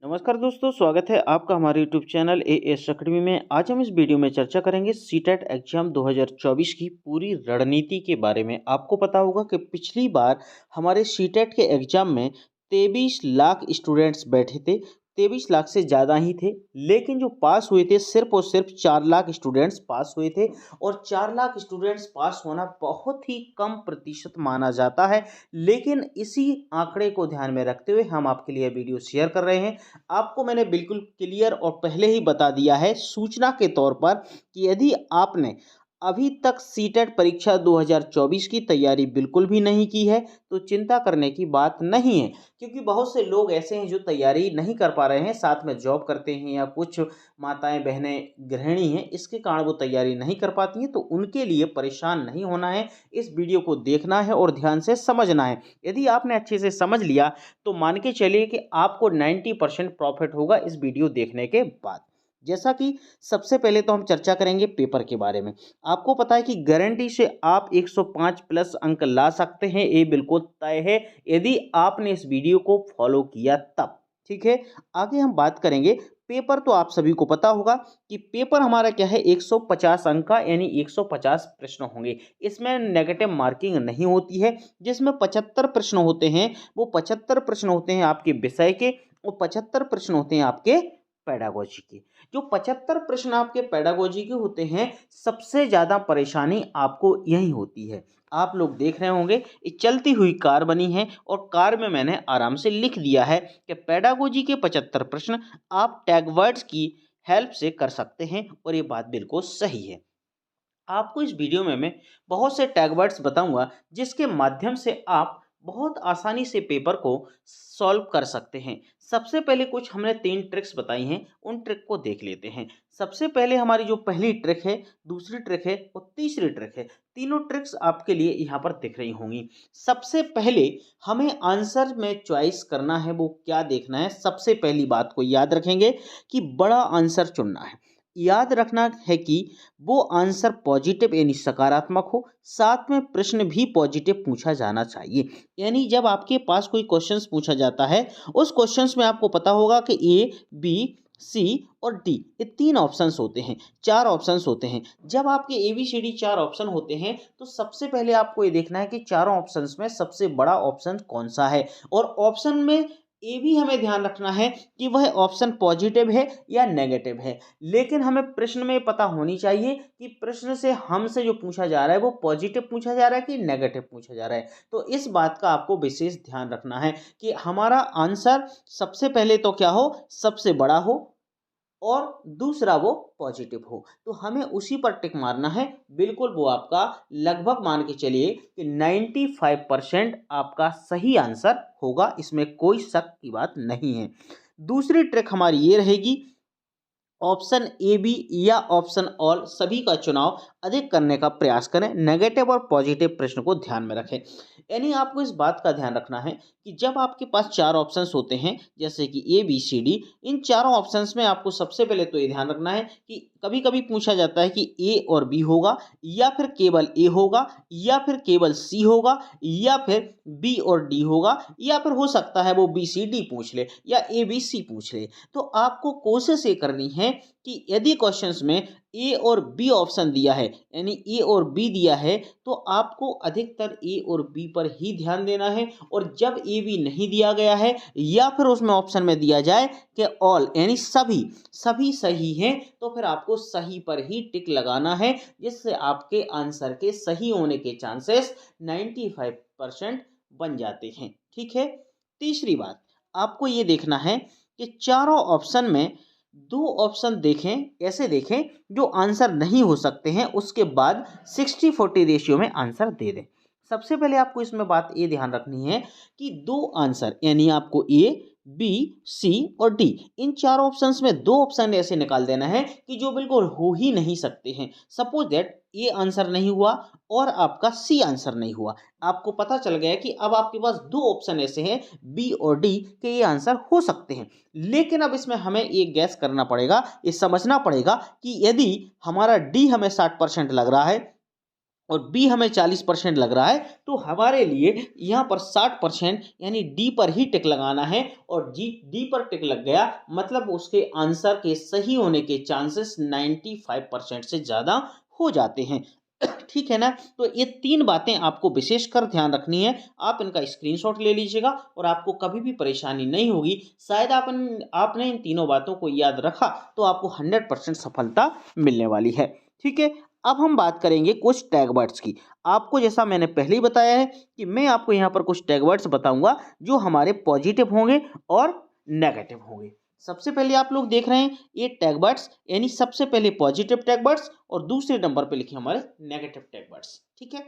नमस्कार दोस्तों, स्वागत है आपका हमारे यूट्यूब चैनल एएस अकेडमी में। आज हम इस वीडियो में चर्चा करेंगे सीटेट एग्जाम 2024 की पूरी रणनीति के बारे में। आपको पता होगा कि पिछली बार हमारे सीटेट के एग्जाम में 23 लाख स्टूडेंट्स बैठे थे। 23 लाख से ज़्यादा ही थे, लेकिन जो पास हुए थे सिर्फ और सिर्फ 4 लाख स्टूडेंट्स पास हुए थे। और 4 लाख स्टूडेंट्स पास होना बहुत ही कम प्रतिशत माना जाता है, लेकिन इसी आंकड़े को ध्यान में रखते हुए हम आपके लिए वीडियो शेयर कर रहे हैं। आपको मैंने बिल्कुल क्लियर और पहले ही बता दिया है सूचना के तौर पर कि यदि आपने अभी तक सीटेट परीक्षा 2024 की तैयारी बिल्कुल भी नहीं की है तो चिंता करने की बात नहीं है, क्योंकि बहुत से लोग ऐसे हैं जो तैयारी नहीं कर पा रहे हैं, साथ में जॉब करते हैं या कुछ माताएं बहनें गृहिणी हैं, इसके कारण वो तैयारी नहीं कर पाती हैं। तो उनके लिए परेशान नहीं होना है, इस वीडियो को देखना है और ध्यान से समझना है। यदि आपने अच्छे से समझ लिया तो मान के चलिए कि आपको 90% प्रॉफिट होगा इस वीडियो देखने के बाद। जैसा कि सबसे पहले तो हम चर्चा करेंगे पेपर के बारे में। आपको पता है कि गारंटी से आप 105 प्लस अंक ला सकते हैं, ये बिल्कुल तय है यदि आपने इस वीडियो को फॉलो किया तब। ठीक है, आगे हम बात करेंगे पेपर। तो आप सभी को पता होगा कि पेपर हमारा क्या है, 150 अंक का, यानी 150 प्रश्न होंगे। इसमें नेगेटिव मार्किंग नहीं होती है। जिसमें 75 प्रश्न होते हैं वो 75 प्रश्न होते हैं आपके विषय के और 75 प्रश्न होते हैं आपके पेडागोजी के। जो 75 प्रश्न आपके पेडागोजी के होते हैं, सबसे ज़्यादा परेशानी आपको यही होती है। आप लोग देख रहे होंगे ये चलती हुई कार बनी है और कार में मैंने आराम से लिख दिया है कि पेडागोजी के 75 प्रश्न आप टैगवर्ड्स की हेल्प से कर सकते हैं, और ये बात बिल्कुल सही है। आपको इस वीडियो में मैं बहुत से टैगवर्ड्स बताऊंगा जिसके माध्यम से आप बहुत आसानी से पेपर को सॉल्व कर सकते हैं। सबसे पहले कुछ हमने 3 ट्रिक्स बताई हैं, उन ट्रिक को देख लेते हैं। सबसे पहले हमारी जो पहली ट्रिक है, दूसरी ट्रिक है और तीसरी ट्रिक है, तीनों ट्रिक्स आपके लिए यहाँ पर दिख रही होंगी। सबसे पहले हमें आंसर में चॉइस करना है, वो क्या देखना है। सबसे पहली बात को याद रखेंगे कि बड़ा आंसर चुनना है। याद रखना है कि वो आंसर पॉजिटिव यानी सकारात्मक हो, साथ में प्रश्न भी पॉजिटिव पूछा जाना चाहिए। यानी जब आपके पास कोई क्वेश्चंस पूछा जाता है, उस क्वेश्चंस में आपको पता होगा कि ए, बी, सी और डी, ये 3 ऑप्शंस होते हैं, 4 ऑप्शंस होते हैं। जब आपके A B C D 4 option होते हैं तो सबसे पहले आपको ये देखना है कि चारों ऑप्शंस में सबसे बड़ा ऑप्शन कौन सा है। और ऑप्शन में ये भी हमें ध्यान रखना है कि वह ऑप्शन पॉजिटिव है या नेगेटिव है। लेकिन हमें प्रश्न में पता होनी चाहिए कि प्रश्न से हमसे जो पूछा जा रहा है वो पॉजिटिव पूछा जा रहा है कि नेगेटिव पूछा जा रहा है। तो इस बात का आपको विशेष ध्यान रखना है कि हमारा आंसर सबसे पहले तो क्या हो, सबसे बड़ा हो और दूसरा वो पॉजिटिव हो। तो हमें उसी पर टिक मारना है। बिल्कुल वो आपका लगभग मान के चलिए कि 95% आपका सही आंसर होगा, इसमें कोई शक की बात नहीं है। दूसरी ट्रिक हमारी ये रहेगी, ऑप्शन ए बी या ऑप्शन ऑल सभी का चुनाव अधिक करने का प्रयास करें। नेगेटिव और पॉजिटिव प्रश्न को ध्यान में रखें। यानी आपको इस बात का ध्यान रखना है कि जब आपके पास 4 ऑप्शंस होते हैं, जैसे कि ए बी सी डी, इन चारों ऑप्शंस में आपको सबसे पहले तो ये ध्यान रखना है कि कभी कभी पूछा जाता है कि ए और बी होगा, या फिर केवल ए होगा, या फिर केवल सी होगा, या फिर बी और डी होगा, या फिर हो सकता है वो बी सी डी पूछ ले या ए बी सी पूछ ले। तो आपको कोशिश ये करनी है कि यदि क्वेश्चंस में ए और बी ऑप्शन दिया है, यानी ए और बी दिया है, तो आपको अधिकतर ए और बी पर ही ध्यान देना है। और जब ए बी नहीं दिया गया है या फिर उसमें ऑप्शन में दिया जाए कि ऑल यानी सभी सभी सही हैं, तो फिर आपको सही पर ही टिक लगाना है, जिससे आपके आंसर के सही होने के चांसेस 95% बन जाते हैं। ठीक है। तीसरी बात, आपको ये देखना है कि चारों ऑप्शन में 2 ऑप्शन देखें, ऐसे देखें जो आंसर नहीं हो सकते हैं, उसके बाद 60-40 रेशियो में आंसर दे दें। सबसे पहले आपको इसमें बात ये ध्यान रखनी है कि 2 आंसर, यानी आपको ए, बी, सी और डी, इन चार ऑप्शंस में 2 ऑप्शन ऐसे निकाल देना है कि जो बिल्कुल हो ही नहीं सकते हैं। सपोज दैट ए आंसर नहीं हुआ और आपका सी आंसर नहीं हुआ, आपको पता चल गया कि अब आपके पास 2 ऑप्शन ऐसे हैं बी और डी के ये आंसर हो सकते हैं। लेकिन अब इसमें हमें ये गैस करना पड़ेगा, ये समझना पड़ेगा कि यदि हमारा डी हमें 60% लग रहा है और बी हमें 40% लग रहा है, तो हमारे लिए यहाँ पर 60% यानी डी पर ही टिक लगाना है। और डी पर टिक लग गया मतलब उसके आंसर के सही होने के चांसेस 95% से ज़्यादा हो जाते हैं। ठीक है ना। तो ये 3 बातें आपको विशेषकर ध्यान रखनी है। आप इनका स्क्रीनशॉट ले लीजिएगा और आपको कभी भी परेशानी नहीं होगी। शायद आपने इन तीनों बातों को याद रखा तो आपको 100% सफलता मिलने वाली है। ठीक है। अब हम बात करेंगे कुछ टैग वर्ड्स की। आपको जैसा मैंने पहले ही बताया है कि मैं आपको यहाँ पर कुछ टैग वर्ड्स बताऊंगा जो हमारे पॉजिटिव होंगे और नेगेटिव होंगे। सबसे पहले आप लोग देख रहे हैं ये टैग वर्ड्स, यानी सबसे पहले पॉजिटिव टैग वर्ड्स और दूसरे नंबर पे लिखे हमारे नेगेटिव टैग वर्ड्स। ठीक है।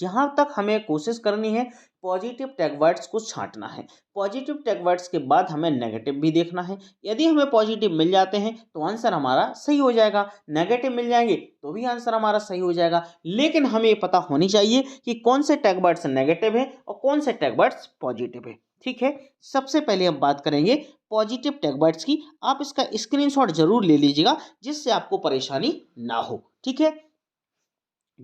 जहां तक हमें कोशिश करनी है पॉजिटिव टैग वर्ड्स को छांटना है। पॉजिटिव टैग वर्ड्स के बाद हमें नेगेटिव भी देखना है। यदि हमें पॉजिटिव मिल जाते हैं तो आंसर हमारा सही हो जाएगा, नेगेटिव मिल जाएंगे तो भी आंसर हमारा सही हो जाएगा। लेकिन हमें ये पता होनी चाहिए कि कौन से टैग वर्ड्स नेगेटिव है और कौन से टैग वर्ड्स पॉजिटिव है। ठीक है। सबसे पहले हम बात करेंगे पॉजिटिव टैग वर्ड्स की। आप इसका स्क्रीनशॉट जरूर ले लीजिएगा जिससे आपको परेशानी ना हो। ठीक है।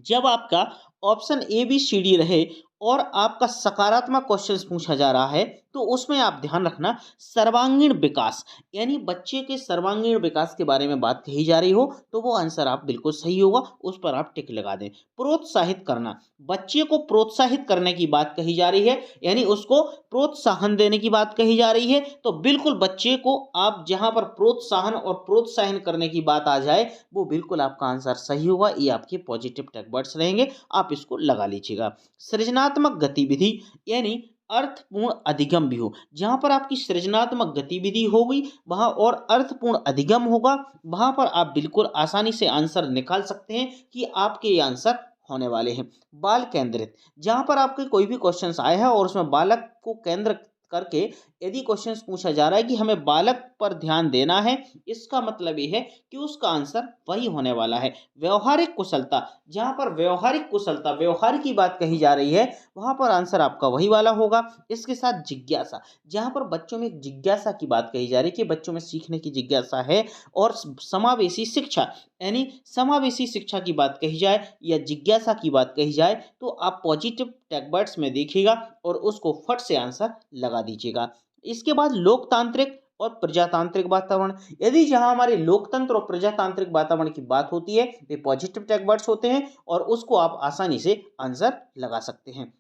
जब आपका option A B C D रहे और आपका सकारात्मक क्वेश्चंस पूछा जा रहा है तो उसमें आप ध्यान रखना सर्वांगीण विकास, यानी बच्चे के सर्वांगीण विकास के बारे में बात कही जा रही हो तो वो आंसर आप बिल्कुल सही होगा, उस पर आप टिक लगा दें। प्रोत्साहित करना, बच्चे को प्रोत्साहित करने की बात कही जा रही है, यानी उसको प्रोत्साहन देने की बात कही जा रही है, तो बिल्कुल बच्चे को आप जहां पर प्रोत्साहन और प्रोत्साहन करने की बात आ जाए वो बिल्कुल आपका आंसर सही होगा। ये आपके पॉजिटिव टैग वर्ड्स रहेंगे, आप इसको लगा लीजिएगा। सृजनात्मक गतिविधि यानी अर्थपूर्ण अधिगम भी हो, जहां पर आपकी सृजनात्मक गतिविधि होगी वहां और अर्थपूर्ण अधिगम होगा, वहां पर आप बिल्कुल आसानी से आंसर निकाल सकते हैं कि आपके ये आंसर होने वाले हैं। बाल केंद्रित, जहां पर आपके कोई भी क्वेश्चंस आए हैं और उसमें बालक को केंद्र करके यदि क्वेश्चंस पूछा जा रहा है कि हमें बालक पर ध्यान देना है, इसका मतलब ये है कि उसका आंसर वही होने वाला है। व्यवहारिक कुशलता, जहां पर व्यवहारिक कुशलता व्यवहार की बात कही जा रही है वहां पर आंसर आपका वही वाला होगा। इसके साथ जिज्ञासा, जहां पर बच्चों में एक जिज्ञासा की बात कही जा रही है कि बच्चों में सीखने की जिज्ञासा है, और समावेशी शिक्षा यानी समावेशी शिक्षा की बात कही जाए या जिज्ञासा की बात कही जाए तो आप पॉजिटिव टैग वर्ड्स में देखिएगा और उसको फट से आंसर लगा दीजिएगा। इसके बाद लोकतांत्रिक और प्रजातांत्रिक वातावरण, यदि जहां हमारे लोकतंत्र और प्रजातांत्रिक वातावरण की बात होती है वे पॉजिटिव टैग वर्ड्स होते हैं और उसको आप आसानी से आंसर लगा सकते हैं।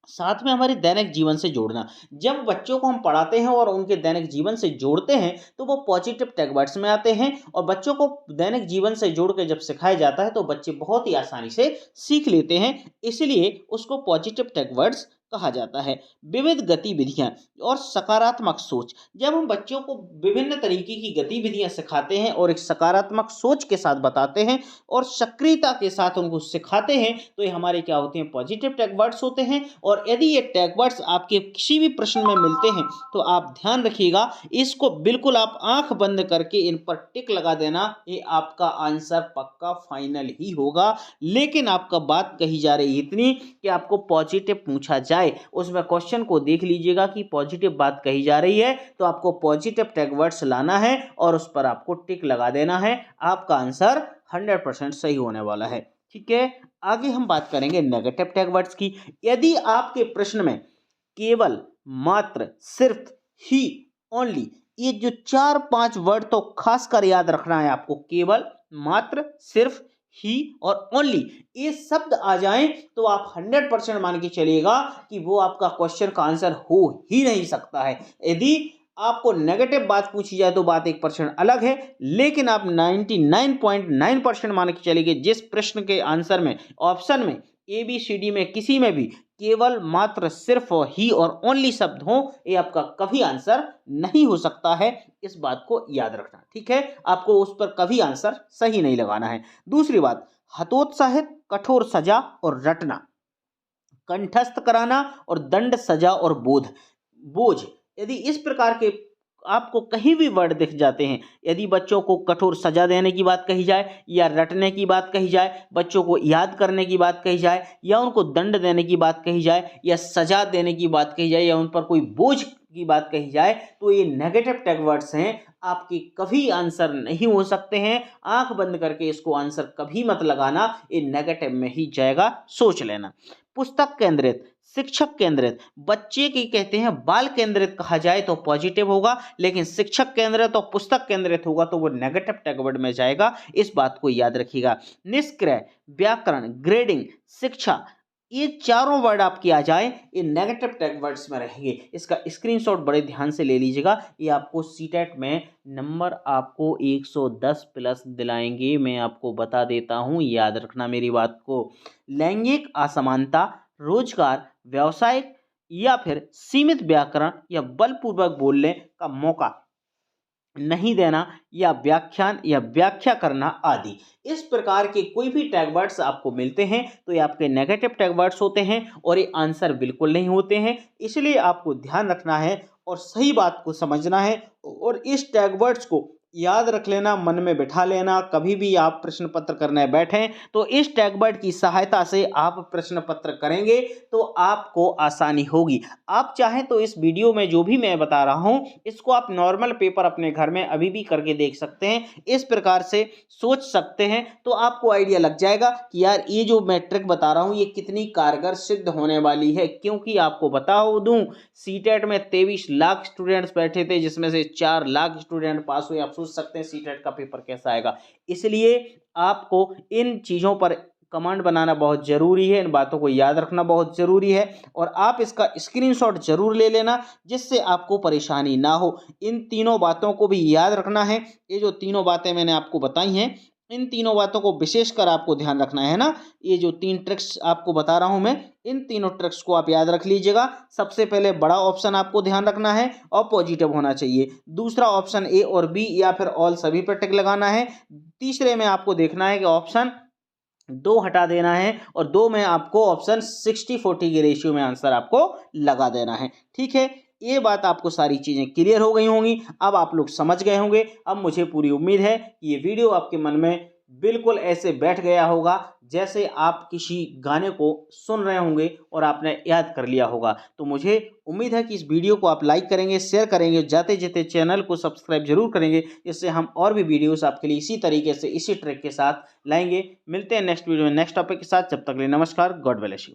साथ में हमारे दैनिक जीवन से जोड़ना, जब बच्चों को हम पढ़ाते हैं और उनके दैनिक जीवन से जोड़ते हैं तो वो पॉजिटिव टैग वर्ड्स में आते हैं, और बच्चों को दैनिक जीवन से जोड़ के जब सिखाया जाता है तो बच्चे बहुत ही आसानी से सीख लेते हैं, इसलिए उसको पॉजिटिव टैग वर्ड्स कहा जाता है। विविध गतिविधियां और सकारात्मक सोच, जब हम बच्चों को विभिन्न तरीके की गतिविधियां सिखाते हैं और एक सकारात्मक सोच के साथ बताते हैं और सक्रियता के साथ उनको सिखाते हैं तो ये हमारे क्या होते हैं पॉजिटिव टैग वर्ड्स होते हैं। और यदि ये टैग वर्ड्स आपके किसी भी प्रश्न में मिलते हैं तो आप ध्यान रखिएगा, इसको बिल्कुल आप आंख बंद करके इन पर टिक लगा देना, ये आपका आंसर पक्का फाइनल ही होगा। लेकिन आपका बात कही जा रही है इतनी कि आपको पॉजिटिव पूछा जाए उसमें क्वेश्चन को देख लीजिएगा कि पॉजिटिव बात कही जा रही है तो आपको पॉजिटिव टैग वर्ड्स लाना है और उस पर आपको टिक लगा देना है, आपका आंसर 100% सही होने वाला है। ठीक है। आगे हम बात करेंगे नेगेटिव टैग वर्ड्स की। यदि आपके प्रश्न में केवल, मात्र, सिर्फ, ही, ओनली, ये जो 4-5 वर्ड तो खासकर याद रखना है आपको, केवल, मात्र, सिर्फ, ही और ओनली, ये शब्द आ जाएं तो आप 100% मान के चलिएगा कि वो आपका क्वेश्चन का आंसर हो ही नहीं सकता है। यदि आपको नेगेटिव बात पूछी जाए तो बात 1% अलग है, लेकिन आप 99.9% मान के चलिए जिस प्रश्न के आंसर में ऑप्शन में ए बी सी डी में किसी में भी केवल, मात्र, सिर्फ, ही और ओनली शब्द हो, ये आपका कभी आंसर नहीं हो सकता है। इस बात को याद रखना। ठीक है। आपको उस पर कभी आंसर सही नहीं लगाना है। दूसरी बात, हतोत्साहित, कठोर सजा और रटना, कंठस्थ कराना और दंड, सजा और बोझ, यदि इस प्रकार के आपको कहीं भी वर्ड दिख जाते हैं, यदि बच्चों को कठोर सजा देने की बात कही जाए या रटने की बात कही जाए, बच्चों को याद करने की बात कही जाए या उनको दंड देने की बात कही जाए या सजा देने की बात कही जाए या उन पर कोई बोझ की बात कही जाए तो ये नेगेटिव टैग वर्ड्स हैं, आपके कभी आंसर नहीं हो सकते हैं। आंख बंद करके इसको आंसर कभी मत लगाना, ये नेगेटिव में ही जाएगा, सोच लेना। पुस्तक केंद्रित, शिक्षक केंद्रित, बच्चे की कहते हैं बाल केंद्रित कहा जाए तो पॉजिटिव होगा, लेकिन शिक्षक केंद्रित और पुस्तक केंद्रित होगा तो वो नेगेटिव टैग वर्ड में जाएगा, इस बात को याद रखिएगा। निष्क्रिय, व्याकरण, ग्रेडिंग, शिक्षा, ये चारों वर्ड आपके आ जाए, ये नेगेटिव टैग वर्ड्स में रहेंगे। इसका स्क्रीनशॉट बड़े ध्यान से ले लीजिएगा, ये आपको सीटेट में नंबर आपको 110 प्लस दिलाएंगे, मैं आपको बता देता हूँ, याद रखना मेरी बात को। लैंगिक असमानता, रोजगार, व्यावसायिक या फिर सीमित व्याकरण या बलपूर्वक बोलने का मौका नहीं देना या व्याख्यान या व्याख्या करना आदि, इस प्रकार के कोई भी टैग वर्ड्स आपको मिलते हैं तो ये आपके नेगेटिव टैग वर्ड्स होते हैं और ये आंसर बिल्कुल नहीं होते हैं। इसलिए आपको ध्यान रखना है और सही बात को समझना है और इस टैग वर्ड्स को याद रख लेना, मन में बिठा लेना। कभी भी आप प्रश्न पत्र करने बैठें तो इस टैग वर्ड की सहायता से आप प्रश्न पत्र करेंगे तो आपको आसानी होगी। आप चाहें तो इस वीडियो में जो भी मैं बता रहा हूं इसको आप नॉर्मल पेपर अपने घर में अभी भी करके देख सकते हैं, इस प्रकार से सोच सकते हैं तो आपको आइडिया लग जाएगा कि यार ये जो मैं ट्रिक बता रहा हूं ये कितनी कारगर सिद्ध होने वाली है। क्योंकि आपको बता दूं, सीटेट में 23 लाख स्टूडेंट्स बैठे थे जिसमें से 4 लाख स्टूडेंट पास हुए। आप सोच सकते हैं सीटेट का पेपर कैसा आएगा। इसलिए आपको इन चीज़ों पर कमांड बनाना बहुत ज़रूरी है, इन बातों को याद रखना बहुत ज़रूरी है और आप इसका स्क्रीनशॉट ज़रूर ले लेना जिससे आपको परेशानी ना हो। इन तीनों बातों को भी याद रखना है। ये जो तीनों बातें मैंने आपको बताई हैं, इन तीनों बातों को विशेषकर आपको ध्यान रखना है ना। ये जो 3 ट्रिक्स आपको बता रहा हूं मैं, इन तीनों ट्रिक्स को आप याद रख लीजिएगा। सबसे पहले बड़ा ऑप्शन आपको ध्यान रखना है और पॉजिटिव होना चाहिए। दूसरा ऑप्शन ए और बी या फिर ऑल सभी पर टिक लगाना है। तीसरे में आपको देखना है कि ऑप्शन 2 हटा देना है और 2 में आपको ऑप्शन 60-40 के रेशियो में आंसर आपको लगा देना है। ठीक है, ये बात आपको सारी चीज़ें क्लियर हो गई होंगी, अब आप लोग समझ गए होंगे। अब मुझे पूरी उम्मीद है कि ये वीडियो आपके मन में बिल्कुल ऐसे बैठ गया होगा जैसे आप किसी गाने को सुन रहे होंगे और आपने याद कर लिया होगा। तो मुझे उम्मीद है कि इस वीडियो को आप लाइक करेंगे, शेयर करेंगे, जाते जाते चैनल को सब्सक्राइब जरूर करेंगे, जिससे हम और भी वीडियोस आपके लिए इसी तरीके से इसी ट्रिक के साथ लाएंगे। मिलते हैं नेक्स्ट वीडियो में नेक्स्ट टॉपिक के साथ, जब तक के लिए नमस्कार, गॉड ब्लेस यू।